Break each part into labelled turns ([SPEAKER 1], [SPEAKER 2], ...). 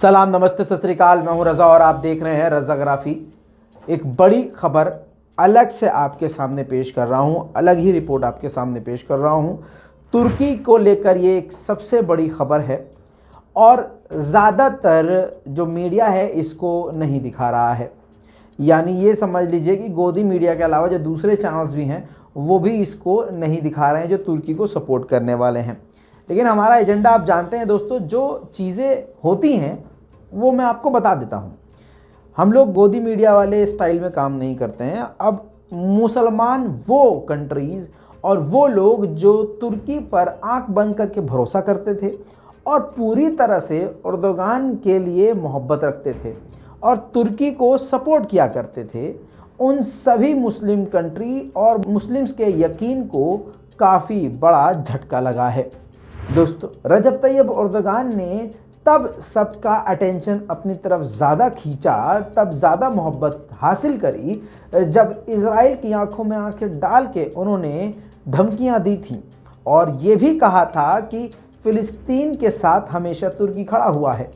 [SPEAKER 1] सलाम, नमस्ते, सत श्री अकाल। मैं हूं रज़ा और आप देख रहे हैं रज़ाग्राफी। एक बड़ी खबर अलग से आपके सामने पेश कर रहा हूं, अलग ही रिपोर्ट आपके सामने पेश कर रहा हूं। तुर्की को लेकर ये एक सबसे बड़ी खबर है और ज़्यादातर जो मीडिया है इसको नहीं दिखा रहा है। यानी ये समझ लीजिए कि गोदी मीडिया के अलावा जो दूसरे चैनल्स भी हैं वो भी इसको नहीं दिखा रहे हैं, जो तुर्की को सपोर्ट करने वाले हैं। लेकिन हमारा एजेंडा आप जानते हैं दोस्तों, जो चीज़ें होती हैं वो मैं आपको बता देता हूं। हम लोग गोदी मीडिया वाले स्टाइल में काम नहीं करते हैं। अब मुसलमान वो कंट्रीज़ और वो लोग जो तुर्की पर आंख बंद करके भरोसा करते थे और पूरी तरह से एर्दोगान के लिए मोहब्बत रखते थे और तुर्की को सपोर्ट किया करते थे, उन सभी मुस्लिम कंट्री और मुस्लिम्स के यकीन को काफ़ी बड़ा झटका लगा है। दोस्तों, रजब तैयब एर्दोगान ने तब सबका अटेंशन अपनी तरफ ज़्यादा खींचा, तब ज़्यादा मोहब्बत हासिल करी जब इज़राइल की आंखों में आंखें डाल के उन्होंने धमकियां दी थीं और ये भी कहा था कि फ़िलिस्तीन के साथ हमेशा तुर्की खड़ा हुआ है।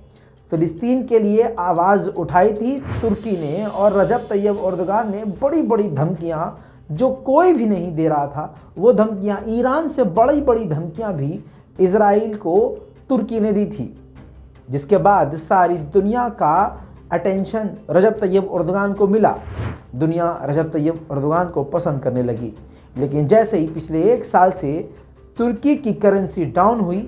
[SPEAKER 1] फ़िलिस्तीन के लिए आवाज़ उठाई थी तुर्की ने और रजब तैयब एर्दोगान ने बड़ी बड़ी धमकियां, जो कोई भी नहीं दे रहा था, वो धमकियां, ईरान से बड़ी बड़ी धमकियां भी इज़राइल को तुर्की ने दी थी, जिसके बाद सारी दुनिया का अटेंशन रजब तैयब एर्दोगान को मिला। दुनिया रजब तैयब एर्दोगान को पसंद करने लगी। लेकिन जैसे ही पिछले एक साल से तुर्की की करेंसी डाउन हुई,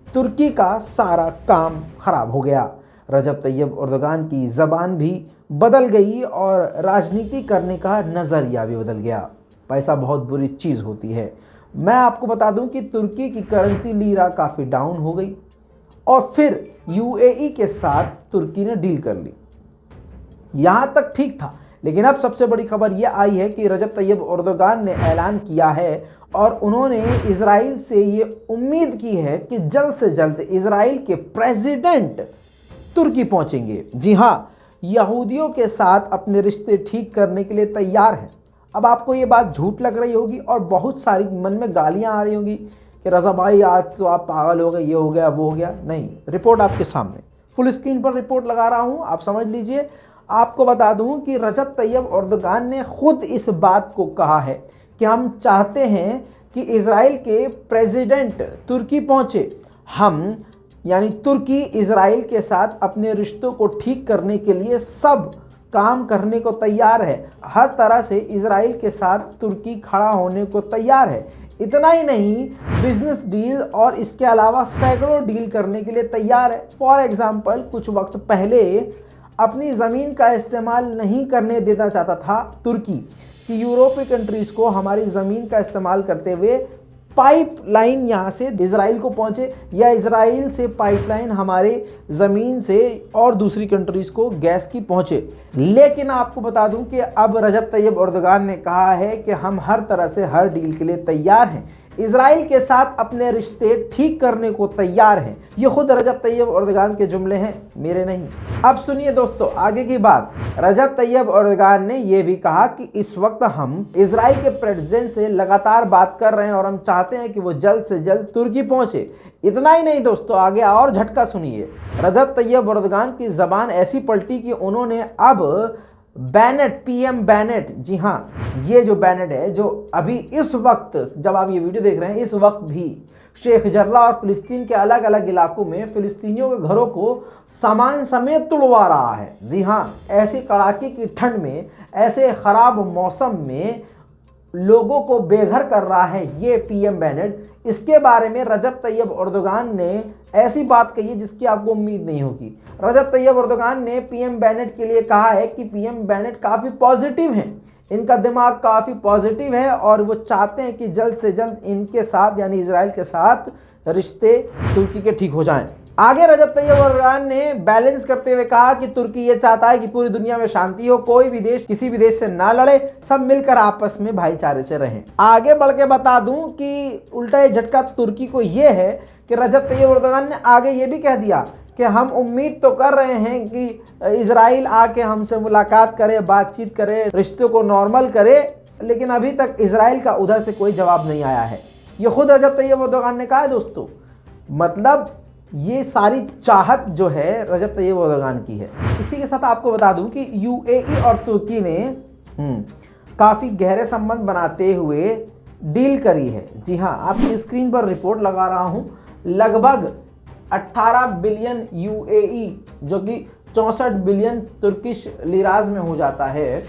[SPEAKER 1] तुर्की का सारा काम खराब हो गया। रजब तैयब एर्दोगान की ज़बान भी बदल गई और राजनीति करने का नज़रिया भी बदल गया। पैसा बहुत बुरी चीज़ होती है। मैं आपको बता दूं कि तुर्की की करेंसी लीरा काफ़ी डाउन हो गई और फिर यूएई के साथ तुर्की ने डील कर ली। यहाँ तक ठीक था, लेकिन अब सबसे बड़ी खबर यह आई है कि रजब तैयब एर्दोगान ने ऐलान किया है और उन्होंने इज़राइल से ये उम्मीद की है कि जल्द से जल्द इज़राइल के प्रेसिडेंट तुर्की पहुँचेंगे। जी हाँ, यहूदियों के साथ अपने रिश्ते ठीक करने के लिए तैयार हैं। अब आपको ये बात झूठ लग रही होगी और बहुत सारी मन में गालियाँ आ रही होंगी कि रज़ा भाई आज तो आप पागल हो गए, ये हो गया वो हो गया। नहीं, रिपोर्ट आपके सामने फुल स्क्रीन पर रिपोर्ट लगा रहा हूँ, आप समझ लीजिए। आपको बता दूँ कि रजब तैयब एर्दोगान ने खुद इस बात को कहा है कि हम चाहते हैं कि इज़राइल के प्रेसिडेंट तुर्की पहुँचे। हम यानी तुर्की इज़राइल के साथ अपने रिश्तों को ठीक करने के लिए सब काम करने को तैयार है। हर तरह से इज़राइल के साथ तुर्की खड़ा होने को तैयार है। इतना ही नहीं, बिजनेस डील और इसके अलावा सैकड़ों डील करने के लिए तैयार है। फॉर एग्जांपल, कुछ वक्त पहले अपनी ज़मीन का इस्तेमाल नहीं करने देना चाहता था तुर्की कि यूरोपीय कंट्रीज़ को हमारी ज़मीन का इस्तेमाल करते हुए पाइपलाइन यहाँ से इज़राइल को पहुँचे या इज़राइल से पाइपलाइन हमारे ज़मीन से और दूसरी कंट्रीज़ को गैस की पहुँचे। लेकिन आपको बता दूं कि अब रजब तैयब एर्दोगान ने कहा है कि हम हर तरह से हर डील के लिए तैयार हैं, इज़राइल के साथ अपने रिश्ते ठीक करने को तैयार हैं। ये खुद रजब तैयब एर्दोगान के जुमले हैं, मेरे नहीं। अब सुनिए दोस्तों आगे की बात। रजब तैयब एर्दोगान ने यह भी कहा कि इस वक्त हम इज़राइल के प्रेसिडेंट से लगातार बात कर रहे हैं और हम चाहते हैं कि वो जल्द से जल्द तुर्की पहुंचे। इतना ही नहीं दोस्तों, आगे और झटका सुनिए। रजब तैयब एर्दोगान की ज़बान ऐसी पलटी कि उन्होंने अब बेनेट, पीएम बेनेट, जी हाँ, ये जो बेनेट है, जो अभी इस वक्त जब आप ये वीडियो देख रहे हैं, इस वक्त भी शेख जर्रा और फिलिस्तीन के अलग अलग इलाकों में फिलिस्तीनियों के घरों को सामान समेत तुड़वा रहा है। जी हाँ, ऐसी कड़ाके की ठंड में, ऐसे ख़राब मौसम में लोगों को बेघर कर रहा है ये पीएम बेनेट। इसके बारे में रजब तैयब एर्दोगान ने ऐसी बात कही है जिसकी आपको उम्मीद नहीं होगी। रजब तैयब एर्दोगान ने पीएम बेनेट के लिए कहा है कि पीएम बेनेट काफ़ी पॉजिटिव हैं, इनका दिमाग काफ़ी पॉजिटिव है और वो चाहते हैं कि जल्द से जल्द इनके साथ यानी इज़राइल के साथ रिश्ते तुर्की के ठीक हो जाएं। आगे रजब तैयब एर्दोगान ने बैलेंस करते हुए कहा कि तुर्की ये चाहता है कि पूरी दुनिया में शांति हो, कोई भी देश किसी भी देश से ना लड़े, सब मिलकर आपस में भाईचारे से रहें। आगे बढ़ के बता दूं कि उल्टा ये झटका तुर्की को ये है कि रजब तैयब एर्दोगान ने आगे ये भी कह दिया कि हम उम्मीद तो कर रहे हैं कि इज़राइल आके हमसे मुलाकात करे, बातचीत करे, रिश्तों को नॉर्मल करे, लेकिन अभी तक इज़राइल का उधर से कोई जवाब नहीं आया है। ये खुद रजब तैयब एर्दोगान ने कहा है दोस्तों। मतलब ये सारी चाहत जो है रजब तैयब एर्दोगान की है। इसी के साथ आपको बता दूं कि यूएई और तुर्की ने काफ़ी गहरे संबंध बनाते हुए डील करी है। जी हाँ, आपकी स्क्रीन पर रिपोर्ट लगा रहा हूं। लगभग 18 बिलियन यूएई जो कि 64 बिलियन तुर्किश लिराज में हो जाता है,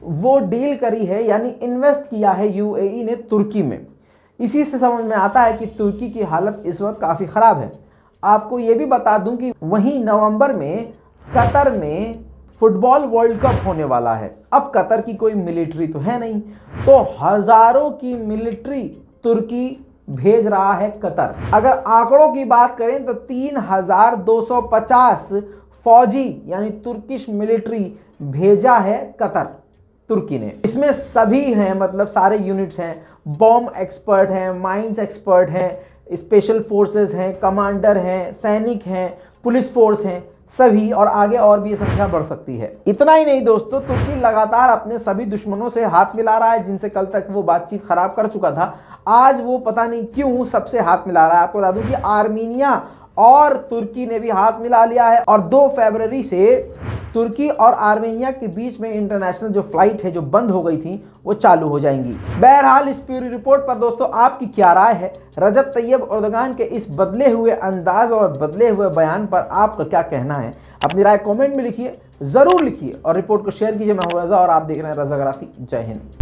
[SPEAKER 1] वो डील करी है, यानी इन्वेस्ट किया है यूएई ने तुर्की में। इसी से समझ में आता है कि तुर्की की हालत इस वक्त काफ़ी ख़राब है। आपको ये भी बता दूं कि वहीं नवंबर में कतर में फुटबॉल वर्ल्ड कप होने वाला है। अब कतर की कोई मिलिट्री तो है नहीं, तो हज़ारों की मिलिट्री तुर्की भेज रहा है कतर। अगर आंकड़ों की बात करें तो 3250 फौजी यानी तुर्किश मिलिट्री भेजा है कतर तुर्की ने। इसमें सभी हैं, मतलब सारे यूनिट्स हैं, बॉम्ब एक्सपर्ट हैं, माइंस एक्सपर्ट हैं, स्पेशल फोर्सेस हैं, कमांडर हैं, सैनिक हैं, पुलिस फोर्स हैं, सभी, और आगे और भी ये संख्या बढ़ सकती है। इतना ही नहीं दोस्तों, तुर्की लगातार अपने सभी दुश्मनों से हाथ मिला रहा है, जिनसे कल तक वो बातचीत खराब कर चुका था। आज वो पता नहीं क्यों सबसे हाथ मिला रहा है। आपको बता दूं कि आर्मीनिया और तुर्की ने भी हाथ मिला लिया है, और 2 फरवरी से तुर्की और आर्मेनिया के बीच में इंटरनेशनल जो फ्लाइट है जो बंद हो गई थी वो चालू हो जाएंगी। बहरहाल इस पूरी रिपोर्ट पर दोस्तों आपकी क्या राय है? रजब तैयब एर्दोगान के इस बदले हुए अंदाज और बदले हुए बयान पर आपका क्या कहना है? अपनी राय कमेंट में लिखिए, ज़रूर लिखिए और रिपोर्ट को शेयर कीजिए। मैं हूं रजा और आप देख रहे हैं रजाग्राफी। जय हिंद।